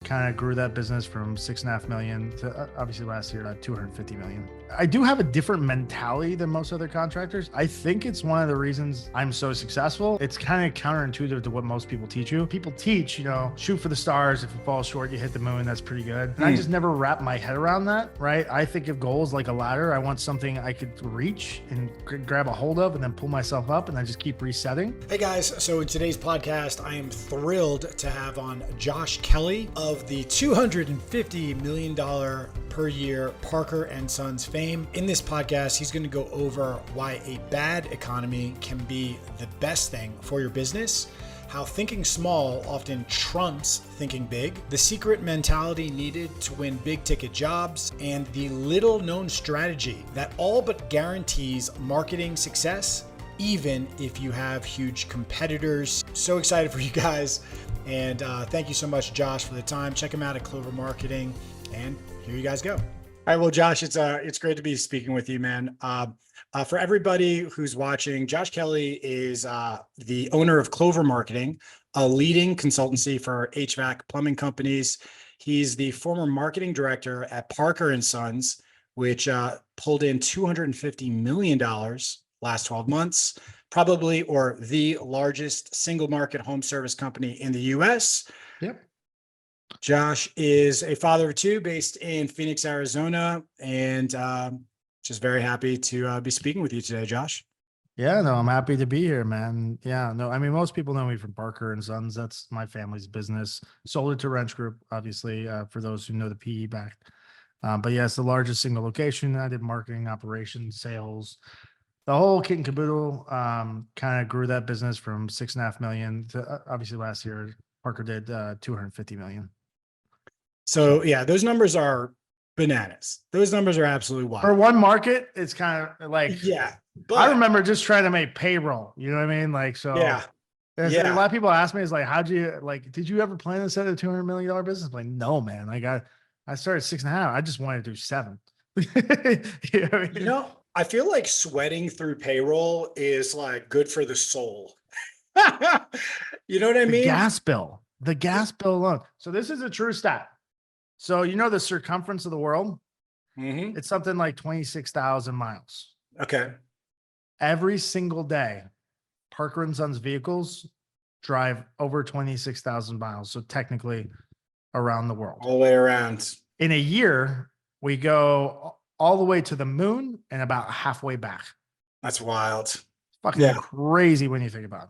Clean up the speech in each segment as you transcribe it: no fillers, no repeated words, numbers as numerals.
kind of grew that business from 6.5 million to obviously last year, 250 million. I do have a different mentality than most other contractors. I think it's one of the reasons I'm so successful. It's kind of counterintuitive to what most people teach you. People teach, shoot for the stars. If you fall short, you hit the moon. That's pretty good. And I just never wrap my head around that, right? I think of goals like a ladder. I want something I could reach and grab a hold of and then pull myself up and then just keep resetting. Hey guys, so in today's podcast, I am thrilled to have on Josh Kelly of the $250 million per year Parker and Sons fame. In this podcast, he's going to go over why a bad economy can be the best thing for your business, how thinking small often trumps thinking big, the secret mentality needed to win big ticket jobs, and the little known strategy that all but guarantees marketing success, even if you have huge competitors. So excited for you guys. And thank you so much, Josh, for the time. Check him out at Clover Marketing. And here you guys go. All right. Well, Josh, it's great to be speaking with you, man. For everybody who's watching, Josh Kelly is the owner of Clover Marketing, a leading consultancy for HVAC plumbing companies. He's the former marketing director at Parker and Sons, which pulled in $250 million last 12 months, probably or the largest single market home service company in the US. Yep. Josh is a father of two based in Phoenix, Arizona, and just very happy to be speaking with you today, Josh. Yeah, no, I'm happy to be here, man. Yeah, no, I mean, most people know me from Parker and Sons. That's my family's business. Sold it to Wrench Group, obviously, for those who know the PE backed. But yeah, it's the largest single location. I did marketing, operations, sales, the whole kit and caboodle. Kind of grew that business from 6.5 million to obviously last year, Parker did 250 million. So yeah, those numbers are bananas. Those numbers are absolutely wild. For one market, it's kind of like, yeah. But I remember just trying to make payroll. You know what I mean? Like, so yeah. A lot of people ask me, is like, did you ever plan to set a $200 million business? I'm like, no, man. I started 6.5. I just wanted to do 7. You know what I mean? I feel like sweating through payroll is like good for the soul. You know what I mean? The gas bill alone. So this is a true stat. So, the circumference of the world, it's something like 26,000 miles. Okay. Every single day, Parker and Sons vehicles drive over 26,000 miles. So technically around the world. All the way around. In a year, we go all the way to the moon and about halfway back. That's wild. It's fucking crazy when you think about it.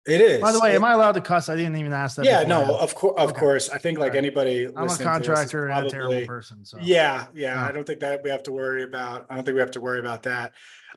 It is. By the way, am I allowed to cuss? I didn't even ask that. Yeah, no, of course. I think like anybody I'm a contractor and a terrible person. So yeah. I don't think that we have to worry about. I don't think we have to worry about that.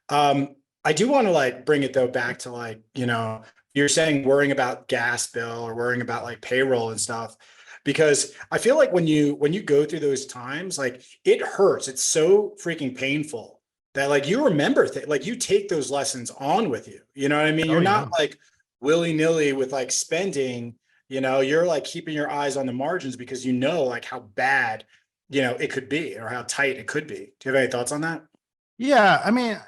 I do want to like bring it though back to like, you're saying worrying about gas bill or worrying about like payroll and stuff, because I feel like when you go through those times, like it hurts. It's so freaking painful that like you remember like you take those lessons on with you. You know what I mean? You're not like willy-nilly with like spending, you're like keeping your eyes on the margins because like how bad, it could be or how tight it could be. Do you have any thoughts on that? Yeah. I mean,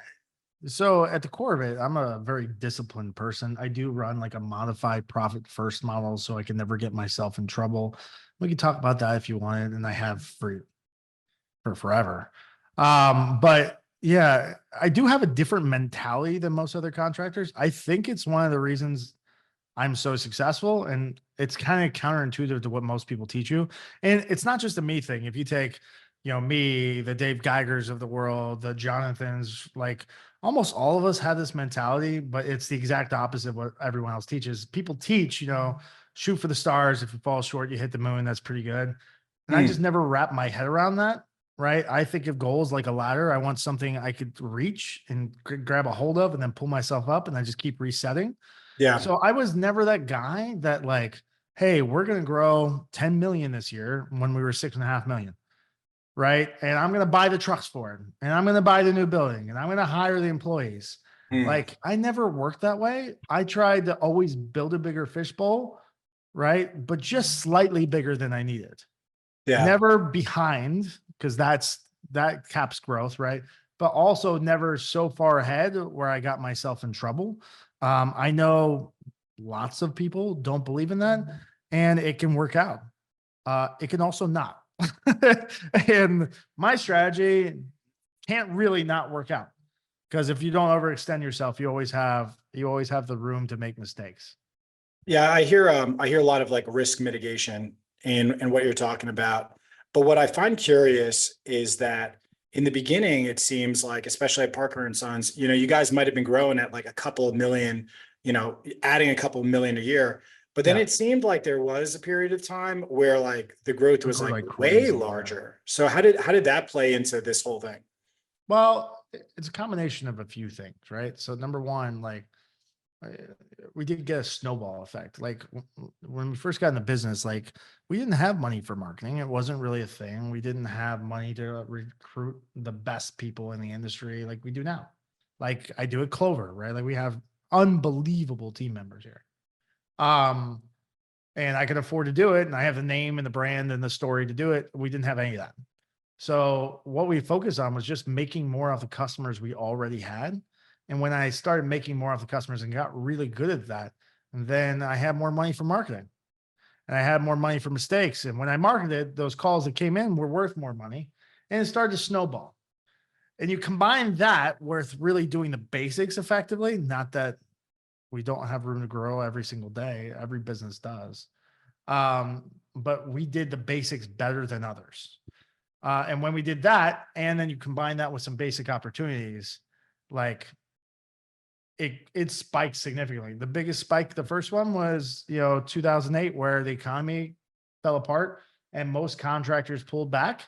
so at the core of it, I'm a very disciplined person. I do run like a modified profit first model, so I can never get myself in trouble. We can talk about that if you wanted, and I have for forever. But yeah, I do have a different mentality than most other contractors. I think it's one of the reasons I'm so successful, and it's kind of counterintuitive to what most people teach you. And it's not just a me thing. If you take, me, the Dave Geigers of the world, the Jonathans, like almost all of us have this mentality, but it's the exact opposite of what everyone else teaches. People teach, shoot for the stars. If you fall short, you hit the moon. That's pretty good. And I just never wrap my head around that. Right. I think of goals like a ladder. I want something I could reach and grab a hold of and then pull myself up and then just keep resetting. Yeah. So I was never that guy that like, hey, we're going to grow 10 million this year when we were 6.5 million. Right. And I'm going to buy the trucks for it. And I'm going to buy the new building and I'm going to hire the employees. Like I never worked that way. I tried to always build a bigger fishbowl. Right. But just slightly bigger than I needed. Yeah. Never behind, because that caps growth, right? But also never so far ahead where I got myself in trouble. I know lots of people don't believe in that, and it can work out. It can also not. And my strategy can't really not work out, because if you don't overextend yourself, you always have the room to make mistakes. Yeah, I hear a lot of like risk mitigation in what you're talking about. But what I find curious is that in the beginning, it seems like, especially at Parker and Sons, you guys might have been growing at like a couple of million, adding a couple of million a year. But then Yeah, it seemed like there was a period of time where like the growth I was grew like like way crazy. Yeah. larger. So how did that play into this whole thing? Well, it's a combination of a few things, right? So number one, like, uh, we did get a snowball effect. Like when we first got in the business, like we didn't have money for marketing. It wasn't really a thing. We didn't have money to recruit the best people in the industry like we do now. Like I do at Clover, right? Like we have unbelievable team members here. Um, and I could afford to do it. And I have the name and the brand and the story to do it. We didn't have any of that. So what we focused on was just making more of the customers we already had. And when I started making more of the customers and got really good at that, then I had more money for marketing and I had more money for mistakes. And when I marketed, those calls that came in were worth more money, and it started to snowball. And you combine that with really doing the basics effectively, not that we don't have room to grow every single day. Every business does. But we did the basics better than others. And when we did that, and then you combine that with some basic opportunities, like it spiked significantly. The biggest spike, the first one was 2008, where the economy fell apart and most contractors pulled back.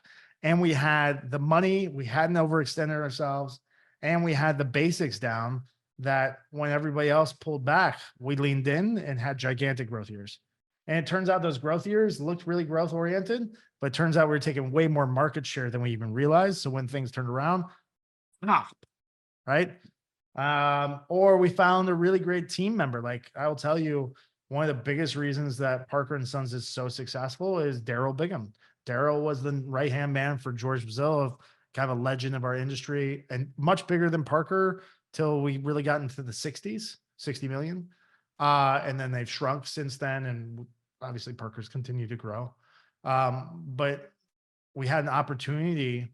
And we had the money, we hadn't overextended ourselves, and we had the basics down, that when everybody else pulled back, we leaned in and had gigantic growth years. And it turns out those growth years looked really growth oriented, but it turns out we were taking way more market share than we even realized. So when things turned around, pop, right? Or we found a really great team member. Like I will tell you, one of the biggest reasons that Parker and Sons is so successful is Daryl Bigham. Daryl was the right-hand man for George Brazil, kind of a legend of our industry, and much bigger than Parker till we really got into the 60s, 60 million. And then they've shrunk since then. And obviously Parker's continued to grow. But we had an opportunity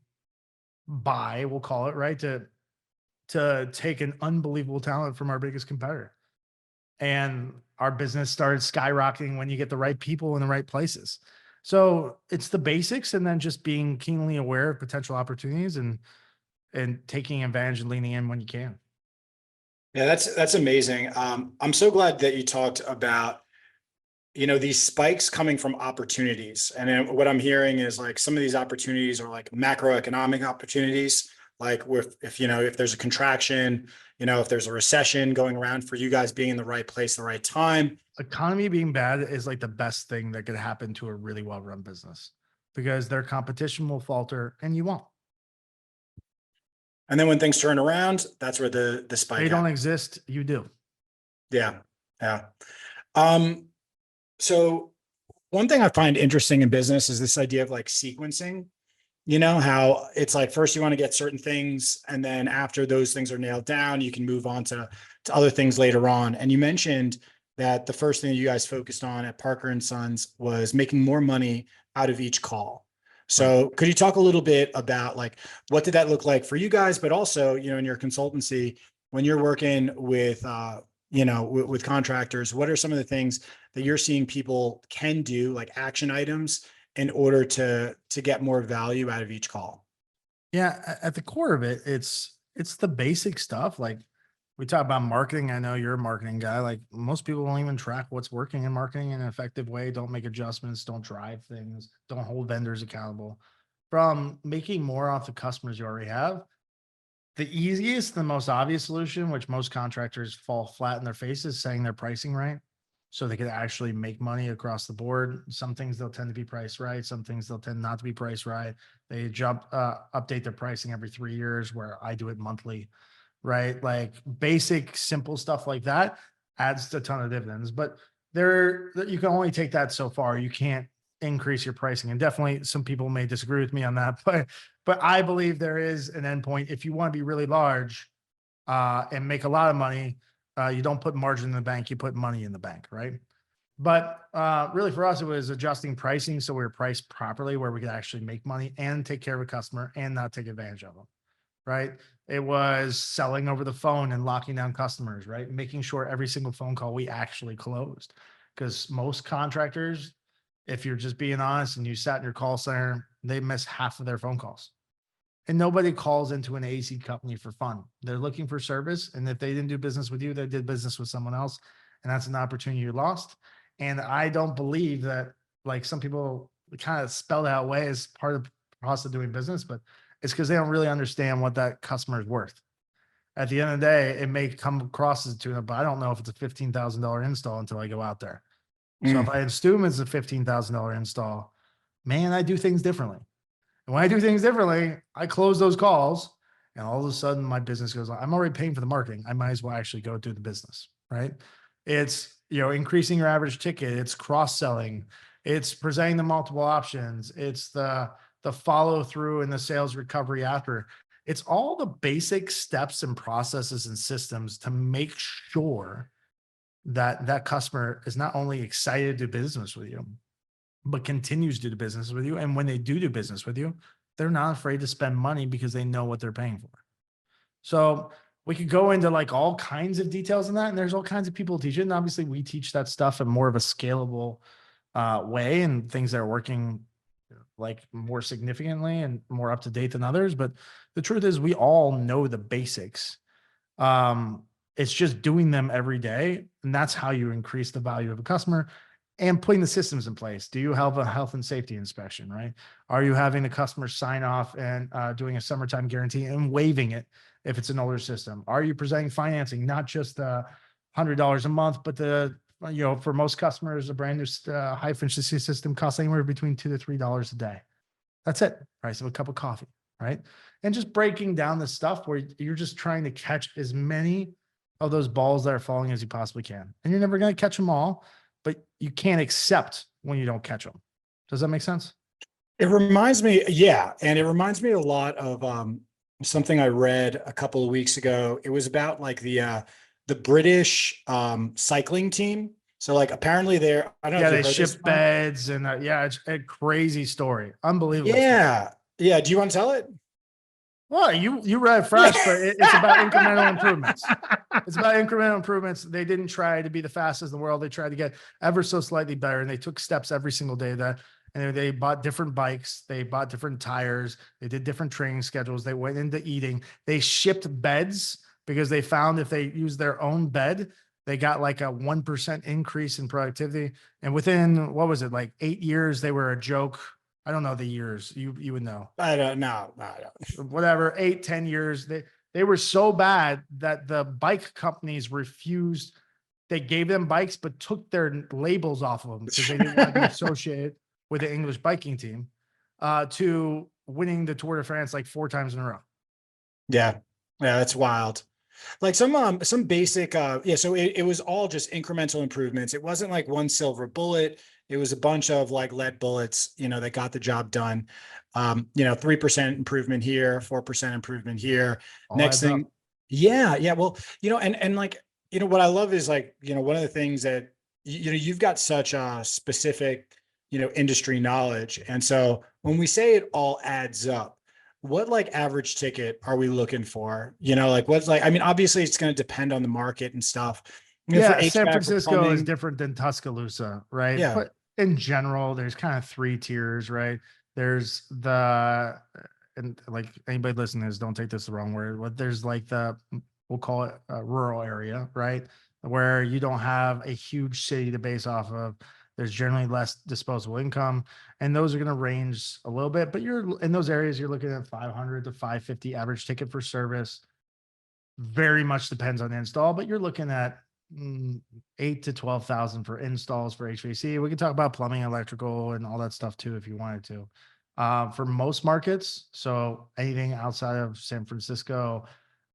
we'll call it, right, to take an unbelievable talent from our biggest competitor. And our business started skyrocketing when you get the right people in the right places. So it's the basics, and then just being keenly aware of potential opportunities and taking advantage and leaning in when you can. Yeah, that's amazing. I'm so glad that you talked about these spikes coming from opportunities. And then what I'm hearing is like some of these opportunities are like macroeconomic opportunities, like if there's a contraction, if there's a recession going around, for you guys being in the right place, the right time. Economy being bad is like the best thing that could happen to a really well-run business, because their competition will falter and you won't. And then when things turn around, that's where the spike They don't happens. exist, you do. Yeah. Yeah. So one thing I find interesting in business is this idea of like sequencing. How it's like first you want to get certain things, and then after those things are nailed down, you can move on to other things later on. And you mentioned that the first thing that you guys focused on at Parker and Sons was making more money out of each call. Right. So could you talk a little bit about like what did that look like for you guys, but also, in your consultancy, when you're working with with contractors, what are some of the things that you're seeing people can do, like action items, in order to get more value out of each call? Yeah, at the core of it, it's the basic stuff. Like we talk about marketing. I know you're a marketing guy. Like most people won't even track what's working in marketing in an effective way. Don't make adjustments, don't drive things, don't hold vendors accountable. From making more off the customers you already have, the easiest, the most obvious solution, which most contractors fall flat in their faces, setting their pricing right, so they could actually make money across the board. Some things they'll tend to be priced right. Some things they'll tend not to be priced right. They update their pricing every 3 years, where I do it monthly, right? Like basic, simple stuff like that adds a ton of dividends. But you can only take that so far. You can't increase your pricing. And definitely some people may disagree with me on that, but I believe there is an endpoint. If you want to be really large and make a lot of money, you don't put margin in the bank, you put money in the bank, right? But really for us, it was adjusting pricing so we were priced properly where we could actually make money and take care of a customer and not take advantage of them, right? It was selling over the phone and locking down customers, right? Making sure every single phone call we actually closed. Because most contractors, if you're just being honest and you sat in your call center, they miss half of their phone calls. And nobody calls into an AC company for fun. They're looking for service. And if they didn't do business with you, they did business with someone else. And that's an opportunity you lost. And I don't believe that, like some people kind of spell that way as part of the process of doing business, but it's because they don't really understand what that customer is worth. At the end of the day, it may come across as a tune-up, but I don't know if it's a $15,000 install until I go out there. So if I assume it's a $15,000 install, man, I do things differently. And when I do things differently, I close those calls and all of a sudden my business goes, I'm already paying for the marketing. I might as well actually go do the business, right? It's, increasing your average ticket. It's cross-selling. It's presenting the multiple options. It's the follow through and the sales recovery after. It's all the basic steps and processes and systems to make sure that that customer is not only excited to do business with you, but continues to do business with you. And when they do business with you, they're not afraid to spend money because they know what they're paying for. So we could go into like all kinds of details in that. And there's all kinds of people teach it. And obviously we teach that stuff in more of a scalable way and things that are working like more significantly and more up to date than others. But the truth is we all know the basics. It's just doing them every day. And that's how you increase the value of a customer and putting the systems in place. Do you have a health and safety inspection, right? Are you having the customer sign off and doing a summertime guarantee and waiving it if it's an older system? Are you presenting financing, not just $100 a month, but for most customers, a brand new high efficiency system costs anywhere between $2 to $3 a day. That's it. Price of a cup of coffee, right? And just breaking down the stuff where you're just trying to catch as many of those balls that are falling as you possibly can. And you're never going to catch them all, but you can't accept when you don't catch them. Does that make sense? It reminds me, yeah. And it reminds me a lot of something I read a couple of weeks ago. It was about like the British cycling team. So like apparently I don't know if they you've heard this ship one. beds and it's a crazy story. Unbelievable. Story. Yeah. Yeah. Do you want to tell it? Well, you read it fresh, but it's about incremental improvements. It's about incremental improvements. They didn't try to be the fastest in the world. They tried to get ever so slightly better, and they took steps every single day and they bought different bikes. They bought different tires. They did different training schedules. They went into eating. They shipped beds because they found if they used their own bed, they got like a 1% increase in productivity. And within, what was it, like 8 years, they were a joke. I don't know the years. You would know. I don't know. Whatever, 8-10 years. They were so bad that the bike companies refused. They gave them bikes, but took their labels off of them because they didn't want to be associated with the English biking team to winning the Tour de France like 4 times in a row. Yeah. Yeah. That's wild. Like some basic, so it was all just incremental improvements. It wasn't like one silver bullet. It was a bunch of like lead bullets, that got the job done. 3% improvement here, 4% improvement here. All Next adds thing. up. Yeah. Yeah. Well, and like, what I love is like, one of the things that, you've got such a specific, industry knowledge. And so when we say it all adds up, what like average ticket are we looking for? Like what's like, I mean, obviously it's going to depend on the market and stuff. Yeah, for San HVAC, for Francisco is plumbing, different than Tuscaloosa, right? yeah. But in general, there's kind of 3 tiers, right? There's and like anybody listening to this, don't take this the wrong word, but there's like we'll call it a rural area, right? Where you don't have a huge city to base off of. There's generally less disposable income, and those are going to range a little bit, but you're in those areas, you're looking at 500 to 550 average ticket for service. Very much depends on install, but you're looking at 8 to 12,000 for installs for HVAC. We can talk about plumbing, electrical, and all that stuff too, if you wanted to. For most markets, so anything outside of San Francisco,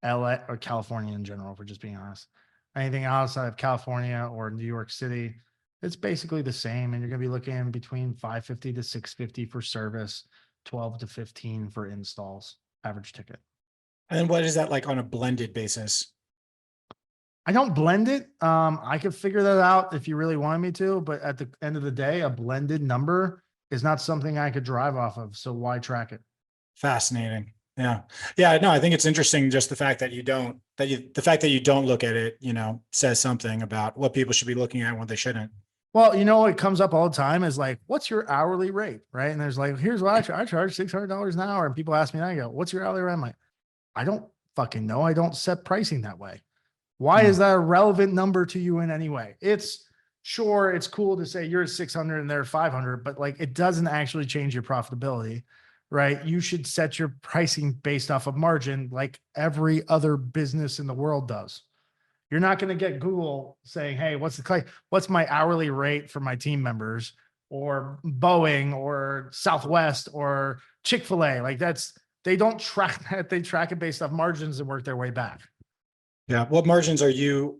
LA, or California in general, if we're just being honest, anything outside of California or New York City, it's basically the same. And you're going to be looking between 550 to 650 for service, 12 to 15 for installs, average ticket. And then what is that like on a blended basis? I don't blend it. I could figure that out if you really wanted me to, but at the end of the day, a blended number is not something I could drive off of. So why track it? Fascinating. Yeah. Yeah. No, I think it's interesting. Just the fact that the fact that you don't look at it, says something about what people should be looking at and what they shouldn't. Well, what comes up all the time is like, what's your hourly rate? Right. And there's like, here's what I charge $600 an hour. And people ask me, I go, what's your hourly rate? I'm like, I don't fucking know. I don't set pricing that way. Why Hmm. is that a relevant number to you in any way? It's sure, it's cool to say you're at 600 and they're 500, but like it doesn't actually change your profitability, right? You should set your pricing based off of margin like every other business in the world does. You're not going to get Google saying, "Hey, what's my hourly rate for my team members?" or Boeing or Southwest or Chick-fil-A. Like they don't track that. They track it based off margins and work their way back. Yeah. What margins are you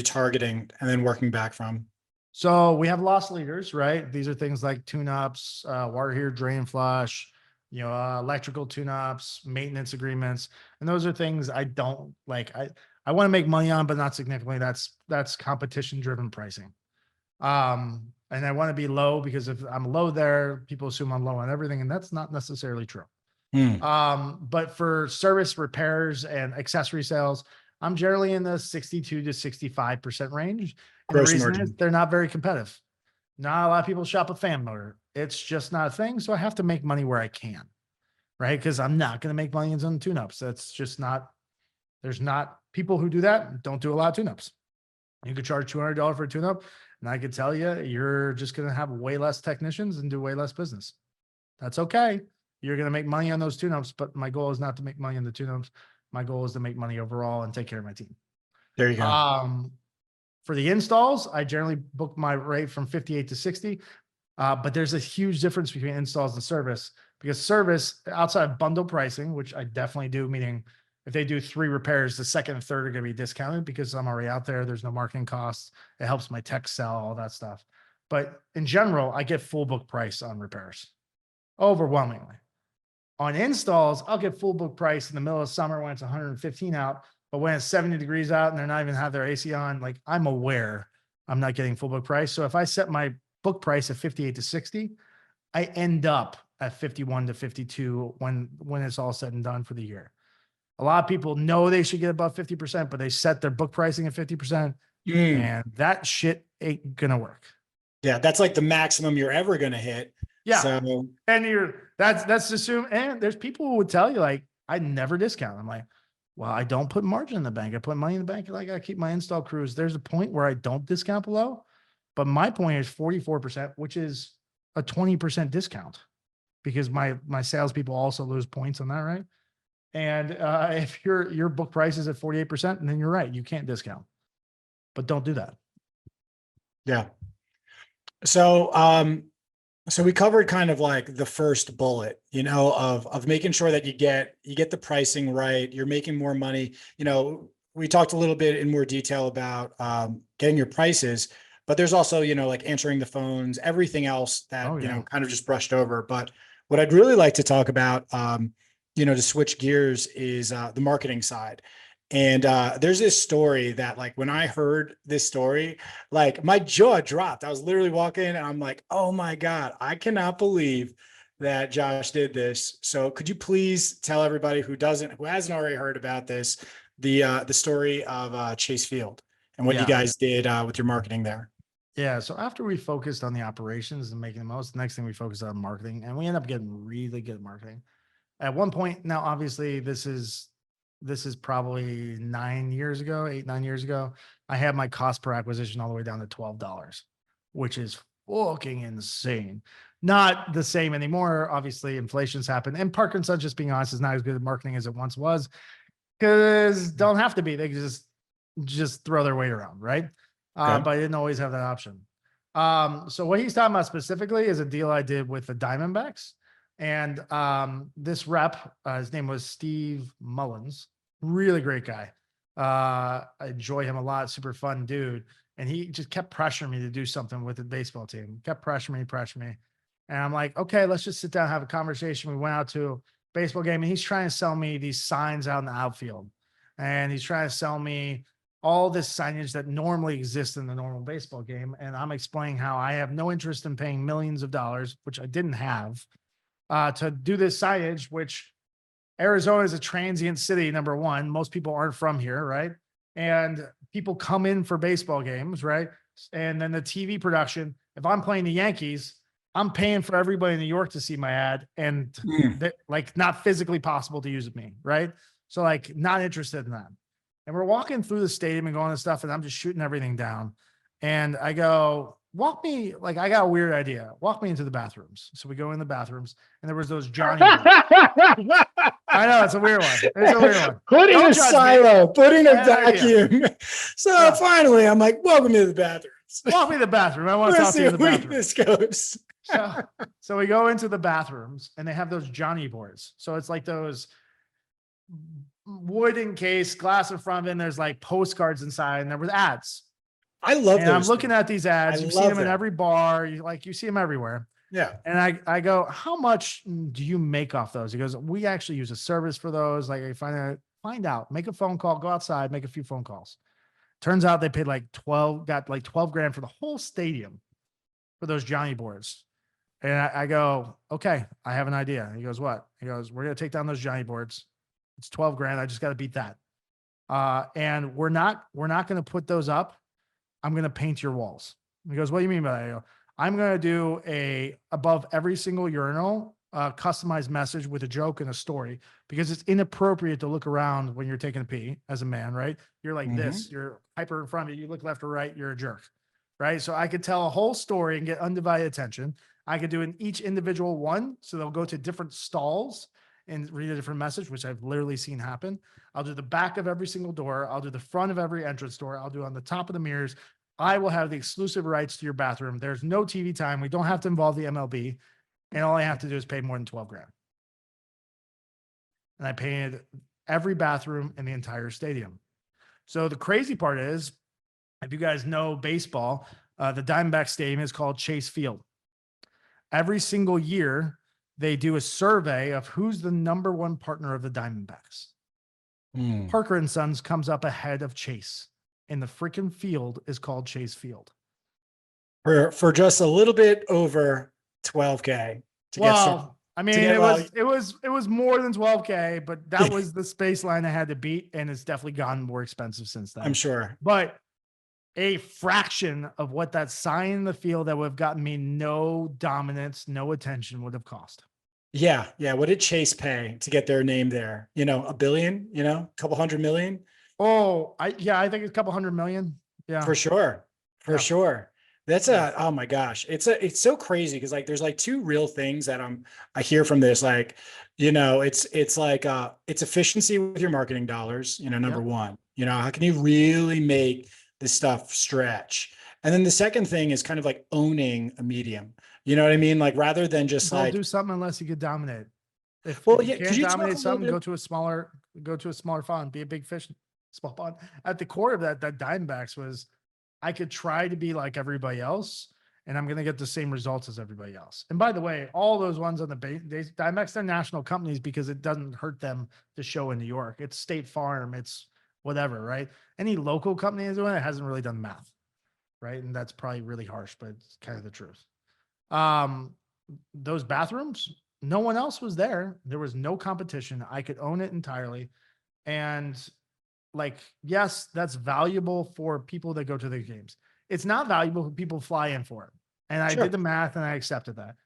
targeting and then working back from? So we have loss leaders, right? These are things like tune-ups, water heater, drain flush, electrical tune-ups, maintenance agreements, and those are things I don't like. I want to make money on, but not significantly. That's competition-driven pricing. And I want to be low because if I'm low there, people assume I'm low on everything, and that's not necessarily true. Hmm. But for service repairs and accessory sales, I'm generally in the 62 to 65% range. And the Gross reason is margin. they're not very competitive. Not a lot of people shop a fan motor. It's just not a thing. So I have to make money where I can, right? Because I'm not going to make money on tune-ups. That's just not, there's not people who do that, don't do a lot of tune-ups. You could charge $200 for a tune-up, and I could tell you, you're just going to have way less technicians and do way less business. That's okay. You're going to make money on those tune-ups, but my goal is not to make money on the tune-ups. My goal is to make money overall and take care of my team. There you go. For the installs, I generally book my rate from 58 to 60. But there's a huge difference between installs and service, because service outside of bundle pricing, which I definitely do, meaning if they do 3 repairs, the second and third are going to be discounted because I'm already out there. There's no marketing costs. It helps my tech sell, all that stuff. But in general, I get full book price on repairs overwhelmingly. On installs, I'll get full book price in the middle of summer when it's 115 out, but when it's 70 degrees out and they're not even have their AC on, like I'm aware I'm not getting full book price. So if I set my book price at 58 to 60, I end up at 51 to 52 when it's all said and done for the year. A lot of people know they should get above 50%, but they set their book pricing at 50%, and that shit ain't gonna work. Yeah, that's like the maximum you're ever going to hit. Yeah. So, And that's assume. And there's people who would tell you, like, I never discount. I'm like, well, I don't put margin in the bank. I put money in the bank. Like, I keep my install crews. There's a point where I don't discount below, but my point is 44%, which is a 20% discount because my salespeople also lose points on that, right? And if your book price is at 48%, then you're right. You can't discount, but don't do that. yeah. So we covered kind of like the first bullet, of making sure that you get the pricing right. You're making more money. We talked a little bit in more detail about getting your prices, but there's also, like answering the phones, everything else that, kind of just brushed over. But what I'd really like to talk about, to switch gears is the marketing side. And there's this story that, like, when I heard this story, like my jaw dropped. I was literally walking and I'm like, oh my God, I cannot believe that Josh did this. So could you please tell everybody who hasn't already heard about this, the story of Chase Field and what you guys did with your marketing there? Yeah. So after we focused on the operations and making the most, the next thing we focused on marketing, and we end up getting really good at marketing. At one point, now obviously this is probably 9 years ago, 8-9 years ago. I had my cost per acquisition all the way down to $12, which is fucking insane. Not the same anymore. Obviously, inflation's happened, and Parker and Sons, just being honest, is not as good at marketing as it once was, because don't have to be. They can just throw their weight around, right? But I didn't always have that option. So what he's talking about specifically is a deal I did with the Diamondbacks. And this rep, his name was Steve Mullins, really great guy. I enjoy him a lot, super fun dude. And he just kept pressuring me to do something with the baseball team, kept pressuring me. And I'm like, okay, let's just sit down and have a conversation. We went out to a baseball game, and he's trying to sell me these signs out in the outfield. And he's trying to sell me all this signage that normally exists in the normal baseball game. And I'm explaining how I have no interest in paying millions of dollars, which I didn't have, to do this signage, which Arizona is a transient city. Number one, most people aren't from here, right? And people come in for baseball games, right? And then the TV production, if I'm playing the Yankees, I'm paying for everybody in New York to see my ad, and like not physically possible to use me, right? So like not interested in that. And we're walking through the stadium and going and stuff, and I'm just shooting everything down. And I go, walk me, like I got a weird idea. Walk me into the bathrooms. So we go in the bathrooms, and there was those Johnny. I know it's a weird one. It's a weird one. Put in Don't a judge me. silo, put in a I had no vacuum. So finally, I'm like, welcome to the bathrooms. Walk me to the bathroom. I want to Let's talk to you see in the where bathroom. this goes. So we go into the bathrooms, and they have those Johnny boards. So it's like those wooden case, glass in front of it, and there's like postcards inside, and there was ads. I love And those I'm looking things. at these ads. I You see love them in that. every bar. You see them everywhere. Yeah. And I go, how much do you make off those? He goes, we actually use a service for those. Like I find out, make a phone call, go outside, make a few phone calls. Turns out they paid like 12 grand for the whole stadium for those Johnny boards. And I go, okay, I have an idea. He goes, what? He goes, we're going to take down those Johnny boards. It's 12 grand. I just got to beat that. And we're not going to put those up. I'm going to paint your walls. He goes, what do you mean by that? I go, I'm going to do above every single urinal, customized message with a joke and a story, because it's inappropriate to look around when you're taking a pee as a man, right? You're like this, you're hyper in front of you. You look left or right, you're a jerk, right? So I could tell a whole story and get undivided attention. I could do in each individual one. So they'll go to different stalls and read a different message, which I've literally seen happen. I'll do the back of every single door. I'll do the front of every entrance door. I'll do on the top of the mirrors. I will have the exclusive rights to your bathroom. There's no TV time. We don't have to involve the MLB. And all I have to do is pay more than 12 grand. And I painted every bathroom in the entire stadium. So the crazy part is, if you guys know baseball, the Diamondback Stadium is called Chase Field. Every single year, they do a survey of who's the number one partner of the Diamondbacks. Parker and Sons comes up ahead of Chase, and the freaking field is called Chase Field. For just a little bit over 12K. I mean, it was more than 12K, but that was the space line I had to beat, and it's definitely gotten more expensive since then. I'm sure. But a fraction of what that sign in the field that would have gotten me no dominance, no attention would have cost. Yeah. Yeah. What did Chase pay to get their name there? $1 billion, a couple $100 million. Oh, I think it's a couple $100 million. Yeah, for sure. Sure. That's oh my gosh. It's so crazy. Cause like, there's like two real things that I hear from this, like, it's like, it's efficiency with your marketing dollars, number one, how can you really make this stuff stretch? And then the second thing is kind of like owning a medium. You know what I mean? Like, rather than just don't like do something unless you get dominate. If well, you yeah, can't you talk dominate a something, little go to a smaller pond, be a big fish, small pond. At the core of that Diamondbacks was, I could try to be like everybody else, and I'm going to get the same results as everybody else. And by the way, all those ones on the Diamondbacks, they're national companies because it doesn't hurt them to show in New York. It's State Farm, it's whatever, right? Any local company is doing it hasn't really done math, right? And that's probably really harsh, but it's kind of the truth. Those bathrooms, no one else was there. There was no competition. I could own it entirely. And like, yes, that's valuable for people that go to the games. It's not valuable for people who fly in for it. And I did the math and I accepted that.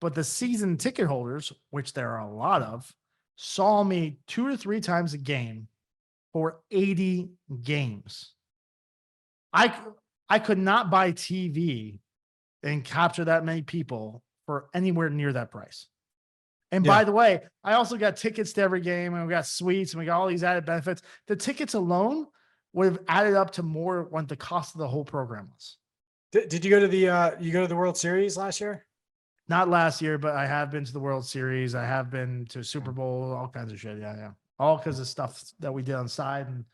But the season ticket holders, which there are a lot of, saw me 2 to 3 times a game for 80 games. I could not buy TV and capture that many people for anywhere near that price. And by the way, I also got tickets to every game, and we got suites, and we got all these added benefits. The tickets alone would have added up to more what the cost of the whole program was. Did you go to the World Series last year? Not last year, but I have been to the World Series. I have been to Super Bowl, all kinds of shit. Yeah. All because of stuff that we did on side and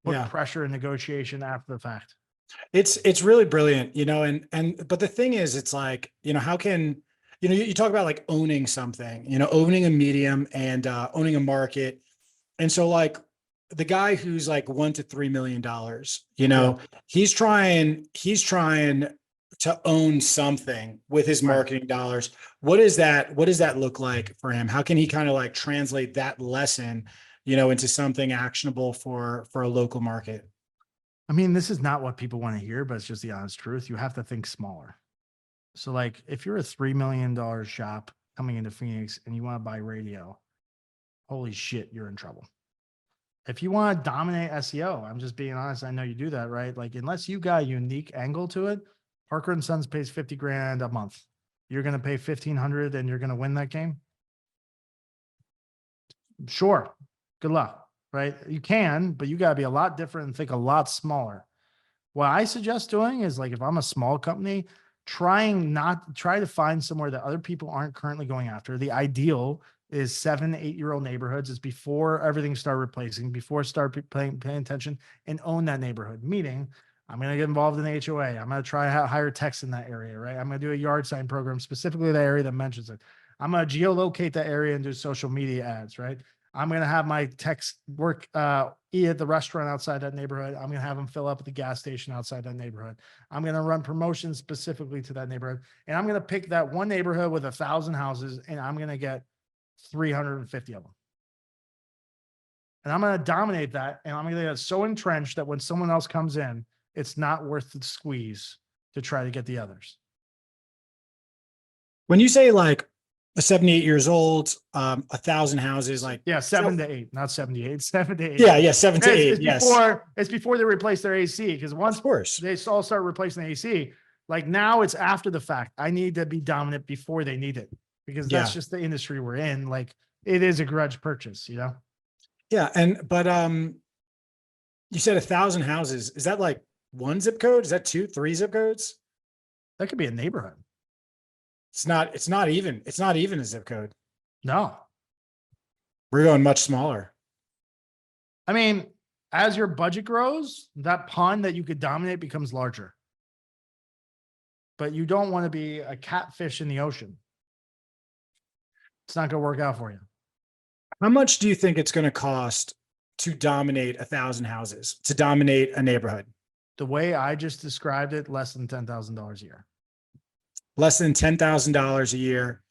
put pressure and negotiation after the fact. It's really brilliant, but the thing is, it's like, how can, you talk about like owning something, owning a medium and owning a market. And so like, the guy who's like $1 to $3 million, Yeah. he's trying to own something with his Right. marketing dollars. What does that look like for him? How can he kind of like translate that lesson, into something actionable for a local market? I mean, this is not what people want to hear, but it's just the honest truth. You have to think smaller. So, like, if you're a $3 million shop coming into Phoenix and you want to buy radio, holy shit, you're in trouble. If you want to dominate SEO, I'm just being honest. I know you do that, right? Like, unless you got a unique angle to it, Parker and Sons pays 50 grand a month. You're going to pay 1,500 and you're going to win that game. Sure. Good luck, right? You can, but you got to be a lot different and think a lot smaller. What I suggest doing is, like, if I'm a small company, try to find somewhere that other people aren't currently going after. The ideal is 7 to 8 year old neighborhoods. Is before everything start replacing, before paying attention and own that neighborhood. Meaning, I'm going to get involved in the HOA. I'm going to try to hire techs in that area, right? I'm going to do a yard sign program, specifically the area that mentions it. I'm going to geolocate that area and do social media ads, right? I'm going to have my techs work, eat at the restaurant outside that neighborhood. I'm going to have them fill up at the gas station outside that neighborhood. I'm going to run promotions specifically to that neighborhood. And I'm going to pick that one neighborhood with 1,000 houses, and I'm going to get 350 of them. And I'm going to dominate that. And I'm going to get so entrenched that when someone else comes in, it's not worth the squeeze to try to get the others. When you say like 78 years old, 1,000 houses, like, yeah, 7 to 8, not 78, 7 to 8. Yeah, 7 to 8. It's Yes, before they replace their AC, because once of course. they all start replacing the AC, like now it's after the fact. I need to be dominant before they need it, because that's just the industry we're in. Like, it is a grudge purchase, Yeah, but you said 1,000 houses. Is that like one zip code? Is that 2, 3 zip codes? That could be a neighborhood. It's not even a zip code. No. We're going much smaller. I mean, as your budget grows, that pond that you could dominate becomes larger. But you don't want to be a catfish in the ocean. It's not going to work out for you. How much do you think it's going to cost to dominate 1,000 houses, to dominate a neighborhood? The way I just described it, less than $10,000 a year. Less than $10,000 a year.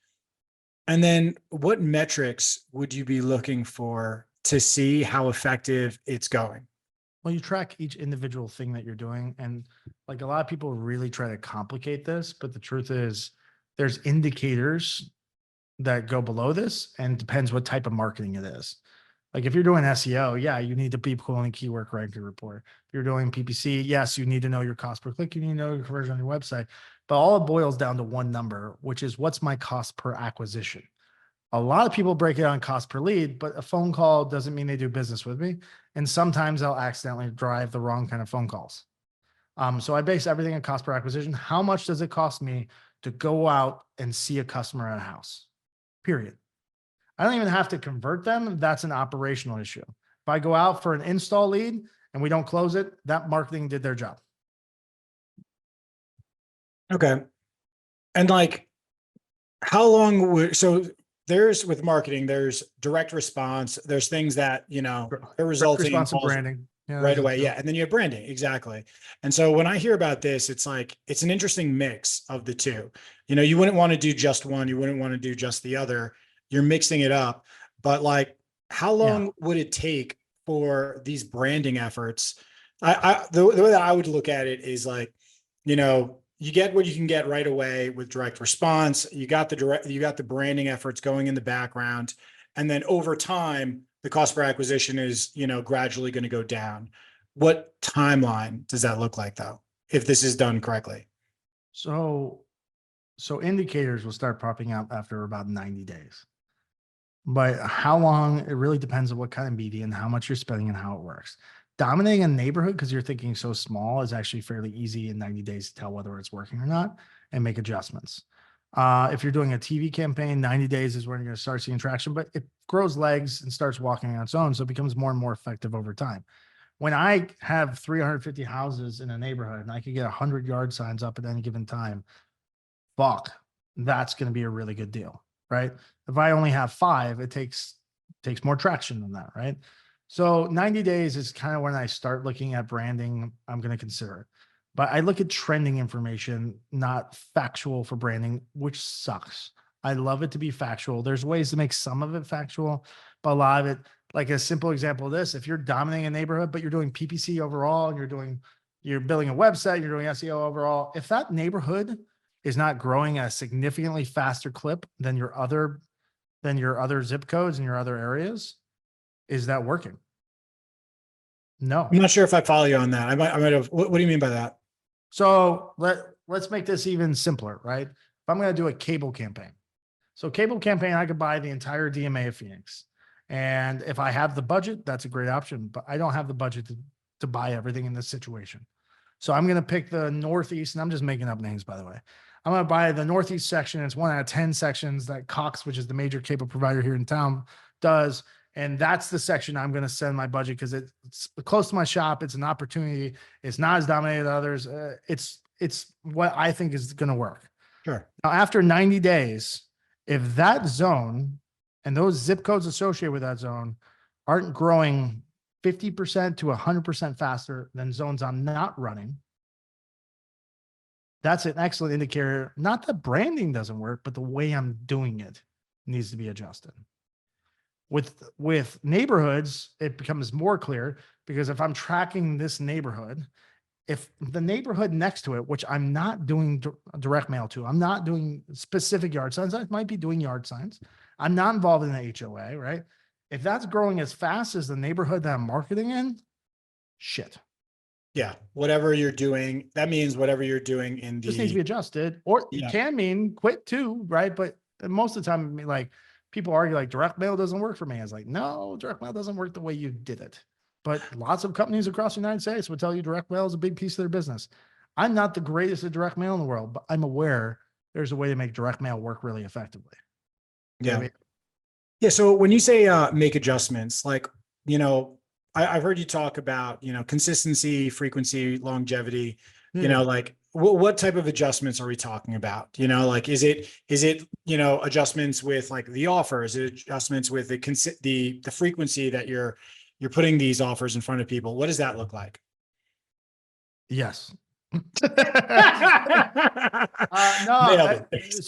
And then what metrics would you be looking for to see how effective it's going? Well, you track each individual thing that you're doing. And like, a lot of people really try to complicate this, but the truth is there's indicators that go below this, and depends what type of marketing it is. Like, if you're doing SEO, yeah, you need to be pulling keyword ranking report. If you're doing PPC, yes, you need to know your cost per click. You need to know your conversion on your website. But all it boils down to one number, which is, what's my cost per acquisition? A lot of people break it on cost per lead, but a phone call doesn't mean they do business with me. And sometimes I'll accidentally drive the wrong kind of phone calls. So I base everything on cost per acquisition. How much does it cost me to go out and see a customer at a house? Period. I don't even have to convert them. That's an operational issue. If I go out for an install lead and we don't close it, that marketing did their job. Okay. And like, how long would, so there's, with marketing, there's direct response. There's things that, they're resulting in Responsive branding. Yeah, right away. Yeah. And then you have branding. Exactly. And so when I hear about this, it's like, it's an interesting mix of the two. You wouldn't want to do just one. You wouldn't want to do just the other. You're mixing it up. But like, how long would it take for these branding efforts? The way that I would look at it is like, you get what you can get right away with direct response. You got the branding efforts going in the background. And then over time, the cost per acquisition is, gradually going to go down. What timeline does that look like, though, if this is done correctly? So indicators will start popping up after about 90 days. But how long, it really depends on what kind of media and how much you're spending and how it works. Dominating a neighborhood, because you're thinking so small, is actually fairly easy in 90 days to tell whether it's working or not and make adjustments. If you're doing a TV campaign, 90 days is when you're going to start seeing traction, but it grows legs and starts walking on its own. So it becomes more and more effective over time. When I have 350 houses in a neighborhood and I could get 100 yard signs up at any given time, that's going to be a really good deal, right? If I only have 5, it takes more traction than that, right? So 90 days is kind of when I start looking at branding. I'm going to consider it. But I look at trending information, not factual for branding, which sucks. I love it to be factual. There's ways to make some of it factual, but a lot of it, like a simple example of this, if you're dominating a neighborhood, but you're doing PPC overall and you're building a website, you're doing SEO overall, if that neighborhood is not growing at a significantly faster clip than your other zip codes and your other areas, is that working? No. I'm not sure if I follow you on that. I might have, what do you mean by that? So let's make this even simpler, right? If I'm going to do a cable campaign. So cable campaign, I could buy the entire DMA of Phoenix. And if I have the budget, that's a great option, but I don't have the budget to buy everything in this situation. So I'm going to pick the Northeast, and I'm just making up names, by the way. I'm going to buy the Northeast section. It's 1 out of 10 sections that Cox, which is the major cable provider here in town, does. And that's the section I'm going to send my budget because it's close to my shop. It's an opportunity. It's not as dominated as others. It's what I think is going to work. Sure. Now, after 90 days, if that zone and those zip codes associated with that zone aren't growing 50% to 100% faster than zones I'm not running, that's an excellent indicator. Not that branding doesn't work, but the way I'm doing it needs to be adjusted. With neighborhoods, it becomes more clear because if I'm tracking this neighborhood, if the neighborhood next to it, which I'm not doing direct mail to, I'm not doing specific yard signs, I might be doing yard signs. I'm not involved in the HOA, right? If that's growing as fast as the neighborhood that I'm marketing in, shit. Yeah. Whatever you're doing, that means whatever you're doing in Just needs to be adjusted, or it can mean quit too, right? But most of the time, like people argue like direct mail doesn't work for me. I was like, no, direct mail doesn't work the way you did it. But lots of companies across the United States would tell you direct mail is a big piece of their business. I'm not the greatest at direct mail in the world, but I'm aware there's a way to make direct mail work really effectively. Yeah. I mean, Yeah. So when you say make adjustments, like, I've heard you talk about, consistency, frequency, longevity, like what type of adjustments are we talking about? Like, is it, adjustments with like the offer? Is it adjustments with the frequency that you're putting these offers in front of people? What does that look like? yes. Nailed No. it.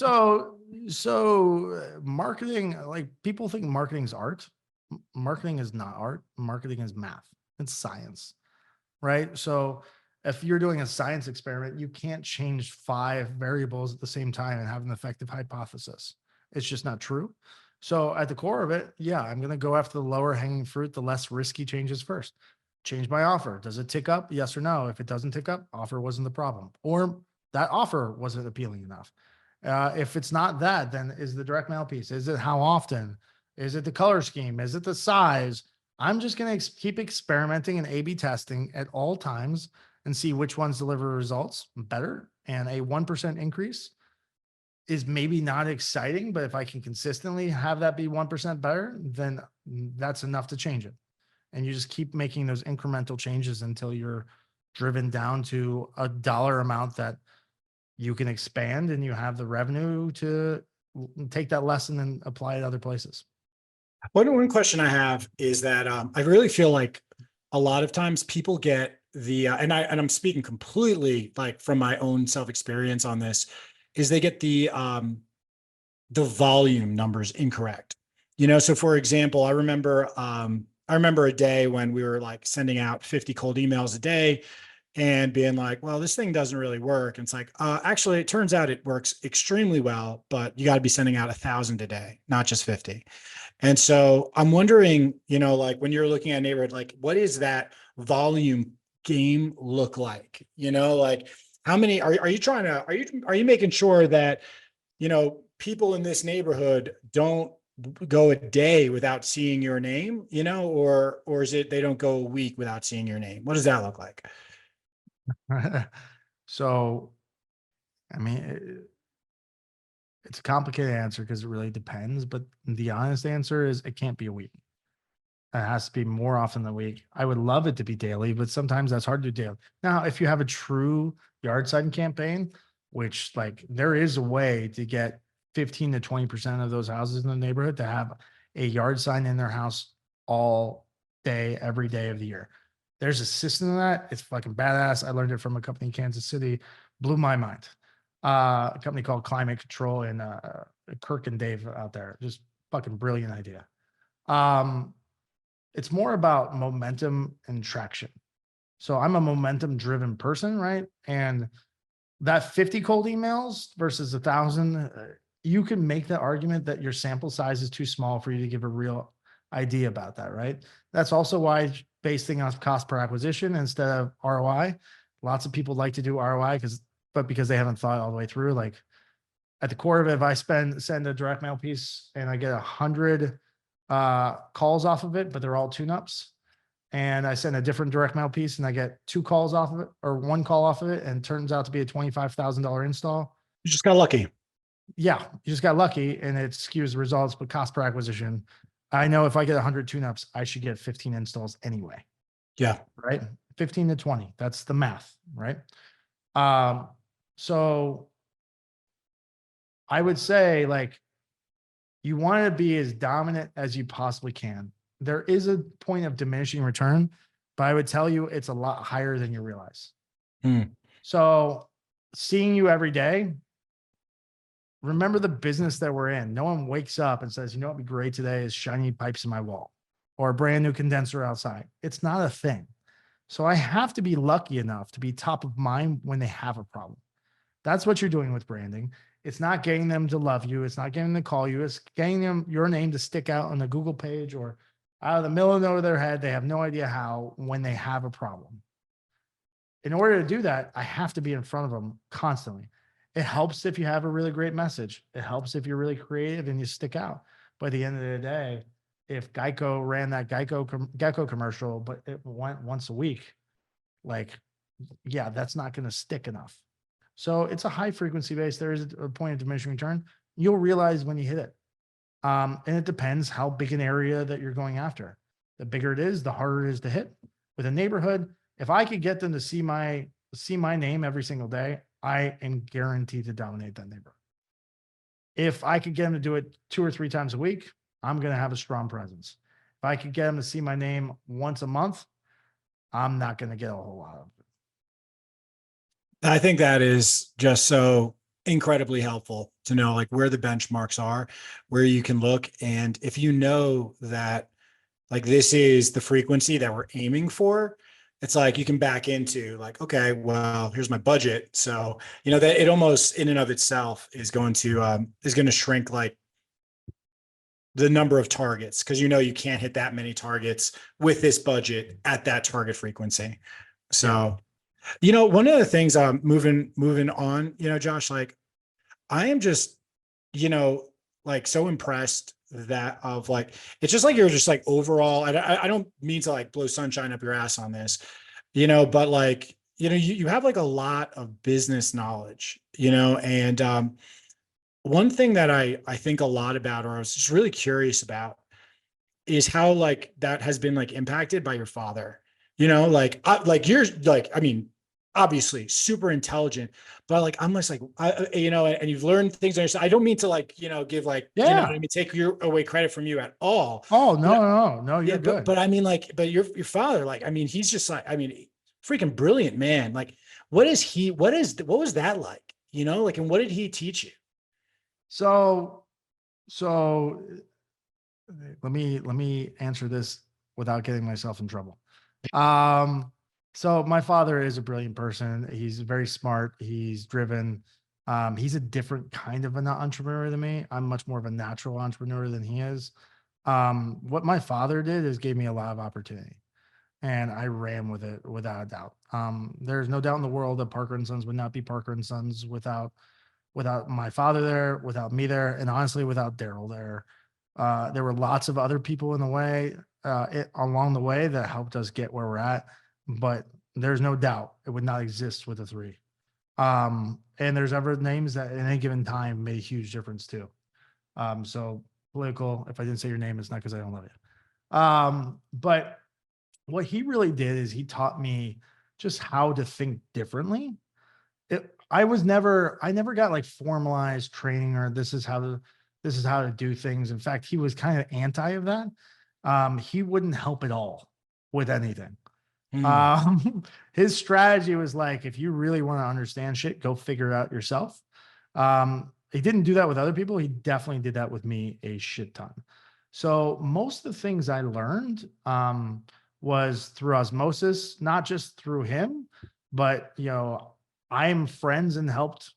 So marketing, like people think marketing's art. Marketing is not art. Marketing is math. It's science, right? So if you're doing a science experiment, you can't change 5 variables at the same time and have an effective hypothesis. It's just not true. So at the core of it, yeah, I'm going to go after the lower hanging fruit, the less risky changes first. Change my offer. Does it tick up? Yes or no? If it doesn't tick up, offer wasn't the problem, or that offer wasn't appealing enough. If it's not that, then is the direct mail piece? Is it how often? Is it the color scheme? Is it the size? I'm just going to keep experimenting and A/B testing at all times and see which ones deliver results better. And a 1% increase is maybe not exciting, but if I can consistently have that be 1% better, then that's enough to change it. And you just keep making those incremental changes until you're driven down to a dollar amount that you can expand and you have the revenue to take that lesson and apply it other places. One question I have is that I really feel like a lot of times people get the and I'm speaking completely like from my own self-experience on this, is they get the volume numbers incorrect. So for example, I remember a day when we were like sending out 50 cold emails a day and being like, well, this thing doesn't really work. And it's like, actually, it turns out it works extremely well, but you got to be sending out 1,000 a day, not just 50. And so I'm wondering, like when you're looking at a neighborhood, like what is that volume game look like? Like how many are you making sure that, people in this neighborhood don't go a day without seeing your name, or is it they don't go a week without seeing your name? What does that look like? So, I mean, it's a complicated answer because it really depends, but the honest answer is it can't be a week. It has to be more often than a week. I would love it to be daily, but sometimes that's hard to do daily. Now, if you have a true yard sign campaign, which like there is a way to get 15 to 20% of those houses in the neighborhood to have a yard sign in their house all day, every day of the year. There's a system in that. It's fucking badass. I learned it from a company in Kansas City. Blew my mind. A company called Climate Control and Kirk and Dave out there. Just fucking brilliant idea. It's more about momentum and traction. So I'm a momentum driven person, right? And that 50 cold emails versus 1,000, you can make the argument that your sample size is too small for you to give a real idea about that, right? That's also why basing on cost per acquisition instead of ROI. Lots of people like to do ROI because they haven't thought all the way through. Like at the core of it, if I send a direct mail piece and I get 100 calls off of it, but they're all tune-ups, and I send a different direct mail piece and I get 2 calls off of it or 1 call off of it, and it turns out to be a $25,000 install. You just got lucky. Yeah, you just got lucky and it skews the results, but cost per acquisition, I know if I get 100 tune-ups, I should get 15 installs anyway. Yeah. Right. 15 to 20. That's the math, right? So I would say, like, you want to be as dominant as you possibly can. There is a point of diminishing return, but I would tell you it's a lot higher than you realize. So seeing you every day, remember the business that we're in. No one wakes up and says, you know what would be great today is shiny pipes in my wall or a brand new condenser outside. It's not a thing. So I have to be lucky enough to be top of mind when they have a problem. That's what you're doing with branding. It's not getting them to love you. It's not getting them to call you. It's getting them your name to stick out on the Google page or out of the middle of their head. They have no idea how when they have a problem. In order to do that, I have to be in front of them constantly. It helps if you have a really great message. It helps if you're really creative and you stick out. But at the end of the day, if Geico ran that Geico commercial, but it went once a week, like, yeah, that's not going to stick enough. So it's a high frequency base. There is a point of diminishing return. You'll realize when you hit it. And it depends how big an area that you're going after. The bigger it is, the harder it is to hit. With a neighborhood, if I could get them to see my name every single day, I am guaranteed to dominate that neighborhood. If I could get them to do it 2 or 3 times a week, I'm going to have a strong presence. If I could get them to see my name once a month, I'm not going to get a whole lot of it. I think that is just so incredibly helpful to know, like, where the benchmarks are, where you can look. And if you know that, like, this is the frequency that we're aiming for, it's like you can back into, like, okay, well, here's my budget. So, you know, that it almost in and of itself is going to shrink, like, the number of targets, because, you know, you can't hit that many targets with this budget at that target frequency. So, you know, one of the things, moving on, you know, Josh, like, I am just, you know, like, so impressed that of, like, it's just like, you're just like overall, I don't mean to, like, blow sunshine up your ass on this, you know, but, like, you know, you have, like, a lot of business knowledge, you know, and, one thing that I think a lot about, or I was just really curious about, is how, like, that has been, like, impacted by your father, you know, like, you're like, I mean, obviously super intelligent, but, like, I'm just like, you know, and you've learned things on yourself. I don't mean to, like, you know, give, like, you know what I mean, take away credit from you at all. Oh, no, you're Yeah, good. but I mean, like, but your father, like, I mean, he's just like, I mean, freaking brilliant man. Like, what was that like, you know, like, and what did he teach you? So let me answer this without getting myself in trouble. So my father is a brilliant person. He's very smart. He's driven. He's a different kind of an entrepreneur than me. I'm much more of a natural entrepreneur than he is. What my father did is gave me a lot of opportunity, and I ran with it without a doubt. There's no doubt in the world that Parker and Sons would not be Parker and Sons without my father there, without me there, and honestly, without Daryl there. There were lots of other people in the way, along the way, that helped us get where we're at, but there's no doubt it would not exist with the 3. And there's other names that at any given time made a huge difference too. So political, if I didn't say your name, it's not because I don't love you. But what he really did is he taught me just how to think differently. I never got, like, formalized training or this is how to do things. In fact, he was kind of anti of that. He wouldn't help at all with anything. Hmm. His strategy was like, if you really want to understand shit, go figure it out yourself. He didn't do that with other people. He definitely did that with me a shit ton. So most of the things I learned was through osmosis, not just through him, but I'm friends and helped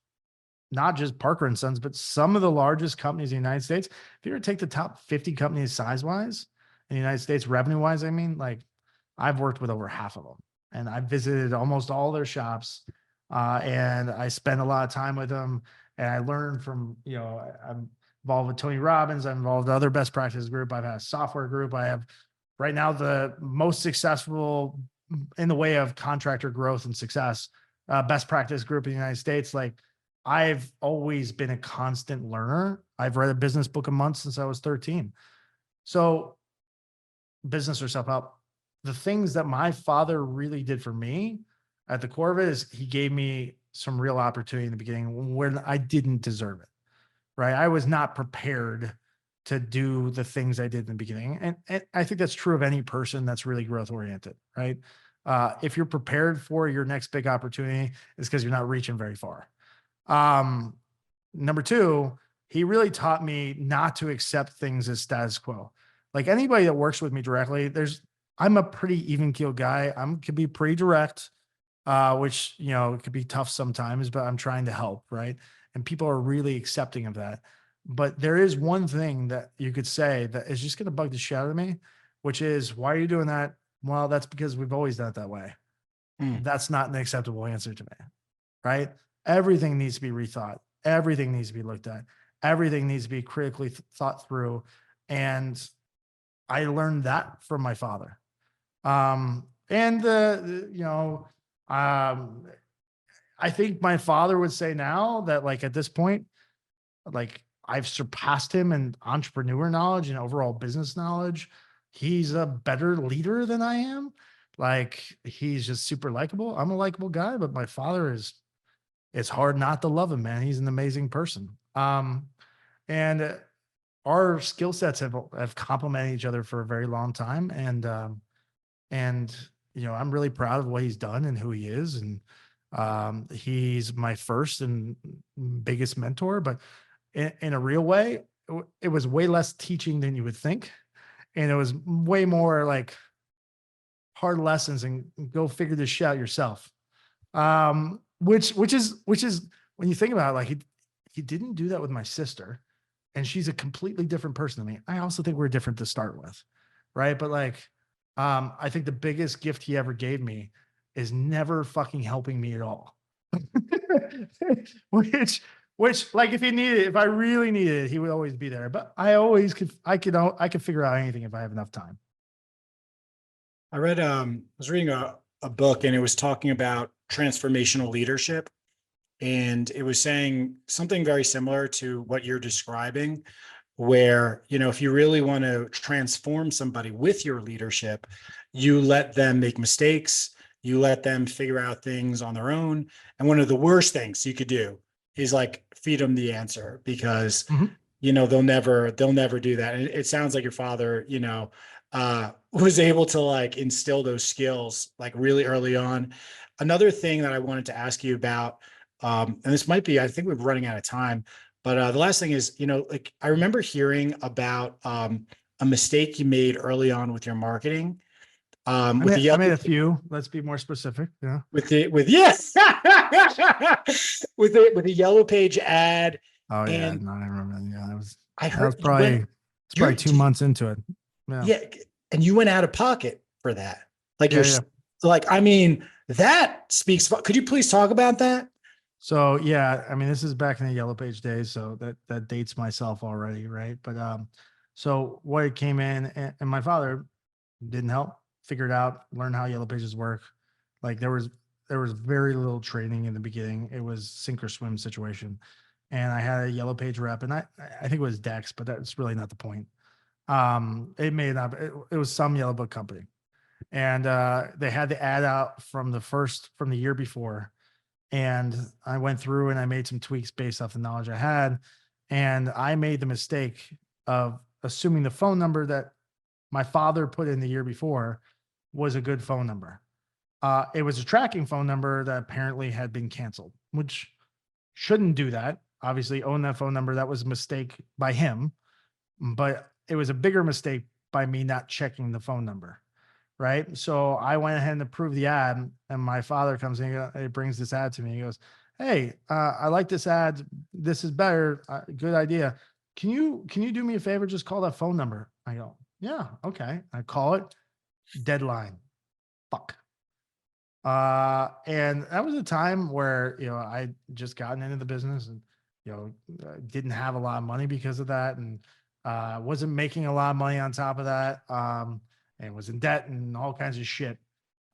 not just Parker and Sons, but some of the largest companies in the United States. If you were to take the top 50 companies size wise in the United States, revenue wise, I mean, like I've worked with over half of them and I visited almost all their shops. And I spent a lot of time with them and I learned from, I'm involved with Tony Robbins. I'm involved with other best practices group. I've had a software group. I have right now the most successful in the way of contractor growth and success, best practice group in the United States. Like I've always been a constant learner. I've read a business book a month since I was 13. So business or self-help, the things that my father really did for me at the core of it is he gave me some real opportunity in the beginning when I didn't deserve it, right? I was not prepared to do the things I did in the beginning. And I think that's true of any person that's really growth oriented, right? If you're prepared for your next big opportunity, it's because you're not reaching very far. Number two, he really taught me not to accept things as status quo. Like anybody that works with me directly, I'm a pretty even keel guy. Could be pretty direct, which, it could be tough sometimes, but I'm trying to help. Right. And people are really accepting of that. But there is one thing that you could say that is just going to bug the shit out of me, which is, why are you doing that? Well, that's because we've always done it that way. Hmm. That's not an acceptable answer to me. Right. Everything needs to be rethought. Everything needs to be looked at. Everything needs to be critically thought through. And I learned that from my father. And I think my father would say now that like at this point, like I've surpassed him in entrepreneur knowledge and overall business knowledge. He's a better leader than I am. Like he's just super likable. I'm a likable guy, but my father is, it's hard not to love him, man. He's an amazing person. And our skill sets have complemented each other for a very long time. And I'm really proud of what he's done and who he is. And he's my first and biggest mentor, but in a real way, it was way less teaching than you would think. And it was way more like hard lessons and go figure this shit out yourself. Which is when you think about it, like he didn't do that with my sister, and she's a completely different person than me. I also think we're different to start with, right? But like, I think the biggest gift he ever gave me is never fucking helping me at all. which like if he needed it, if I really needed it, he would always be there. But I could figure out anything if I have enough time. I was reading a book and it was talking about transformational leadership. And it was saying something very similar to what you're describing, where, if you really want to transform somebody with your leadership, you let them make mistakes, you let them figure out things on their own. And one of the worst things you could do is like feed them the answer because, Mhm. they'll never do that. And it sounds like your father, was able to like instill those skills like really early on. Another thing that I wanted to ask you about, and this might be, I think we're running out of time, but the last thing is, like I remember hearing about a mistake you made early on with your marketing, I with made the I yellow, made a few. Let's be more specific. Yeah. with yes, with the yellow page ad, Oh yeah, and no, I remember. Yeah, I that was heard you probably went, it's probably two you months into it. Yeah. yeah, and you went out of pocket for that, like Yeah, yeah. like I mean that speaks. Could you please talk about that? So yeah, I mean, this is back in the yellow page days, so that dates myself already, right? But so what it came in, and my father didn't help figure it out, learn how yellow pages work. Like there was very little training in the beginning. It was sink or swim situation. And I had a yellow page rep, and I think it was Dex, but that's really not the point. It may not, it was some yellow book company. And they had the ad out from the year before. And I went through and I made some tweaks based off the knowledge I had. And I made the mistake of assuming the phone number that my father put in the year before was a good phone number. It was a tracking phone number that apparently had been canceled, which shouldn't do that. Obviously, own that phone number. That was a mistake by him, but it was a bigger mistake by me not checking the phone number. Right. So I went ahead and approved the ad, and my father comes in, he brings this ad to me. He goes, "Hey, I like this ad. This is better. Good idea. Can you do me a favor? Just call that phone number." I go, "Yeah, okay." I call it. Deadline. Fuck. And that was a time where, I just gotten into the business and, didn't have a lot of money because of that. And, wasn't making a lot of money on top of that. And was in debt and all kinds of shit.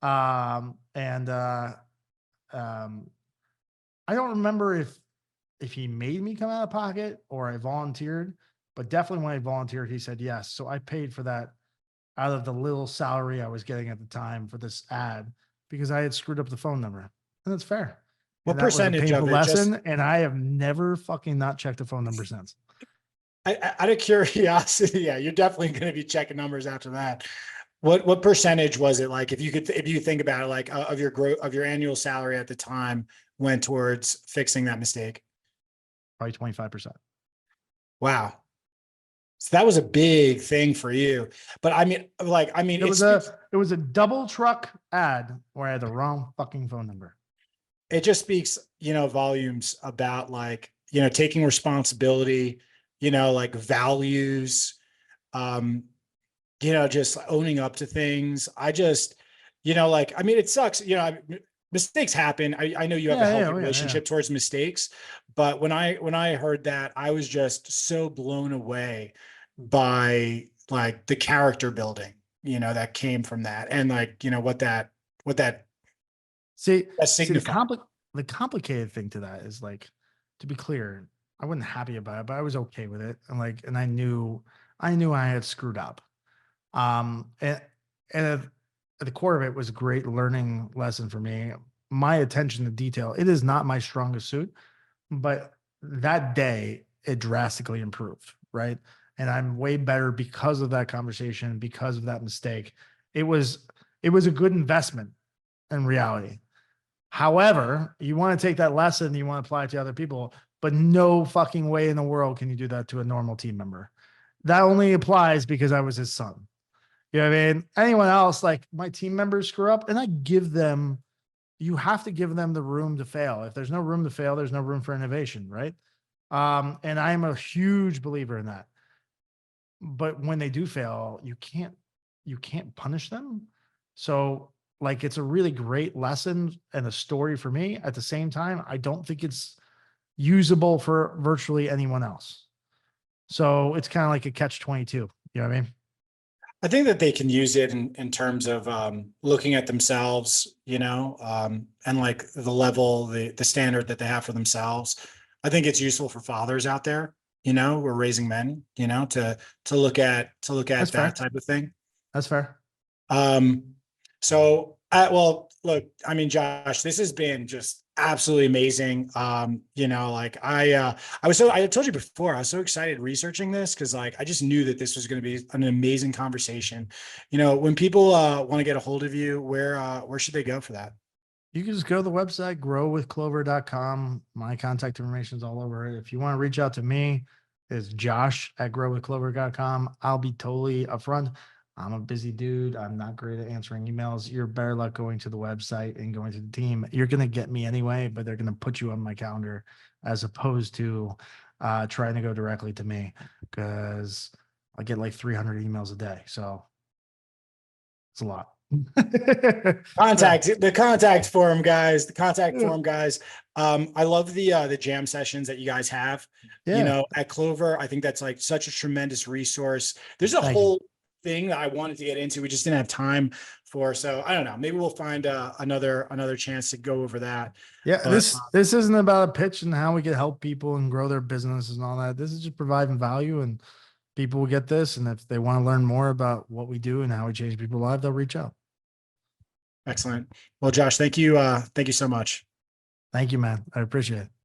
And, I don't remember if he made me come out of pocket or I volunteered, but definitely when I volunteered, he said yes. So I paid for that out of the little salary I was getting at the time for this ad because I had screwed up the phone number. And that's fair. What And that was a percentage painful of it? Just lesson. And I have never fucking not checked the phone number since. out of curiosity, yeah, you're definitely going to be checking numbers after that. What percentage was it? Like, if you think about it, like of your annual salary at the time went towards fixing that mistake? Probably 25%. Wow. So that was a big thing for you. But I mean, It was a double truck ad where I had the wrong fucking phone number. it just speaks, volumes about like, taking responsibility, like values, just owning up to things. I just, it sucks, mistakes happen. I know you have a healthy relationship towards mistakes, but when I heard that, I was just so blown away by like the character building, that came from that. And like, what that See, signified. the complicated thing to that is, like, to be clear, I wasn't happy about it, but I was okay with it. And I knew I had screwed up. And at the core of it was a great learning lesson for me. My attention to detail, it is not my strongest suit, but that day it drastically improved. Right. And I'm way better because of that conversation, because of that mistake. It was a good investment in reality. However, you want to take that lesson, you want to apply it to other people, but no fucking way in the world can you do that to a normal team member. That only applies because I was his son. You know what I mean? Anyone else, like my team members screw up, and you have to give them the room to fail. If there's no room to fail, there's no room for innovation, right? And I am a huge believer in that. But when they do fail, you can't punish them. So, like, it's a really great lesson and a story for me. At the same time, I don't think it's usable for virtually anyone else. So it's kind of like a catch-22. You know what I mean? I think that they can use it in terms of looking at themselves, and like the level, the standard that they have for themselves. I think it's useful for fathers out there, we're raising men, to look at That's that fair. type of thing. That's fair. So well, look, I mean, Josh, this has been just absolutely amazing. Like I told you before, I was so excited researching this because like I just knew that this was going to be an amazing conversation. When people want to get a hold of you, where should they go for that? You can just go to the website, growwithclover.com. My contact information is all over it. If you want to reach out to me, it's josh@growwithclover.com. I'll be totally upfront. I'm a busy dude. I'm not great at answering emails. You're better luck going to the website and going to the team. You're going to get me anyway, but they're going to put you on my calendar as opposed to trying to go directly to me, because I get like 300 emails a day. So it's a lot. The contact forum guys. I love the jam sessions that you guys have, at Clover. I think that's like such a tremendous resource. There's a whole thing that I wanted to get into. We just didn't have time for, so I don't know, maybe we'll find another chance to go over that. Yeah. But this isn't about a pitch and how we can help people and grow their businesses and all that. This is just providing value, and people will get this. And if they want to learn more about what we do and how we change people's lives, they'll reach out. Excellent. Well, Josh, thank you so much. Thank you, man. I appreciate it.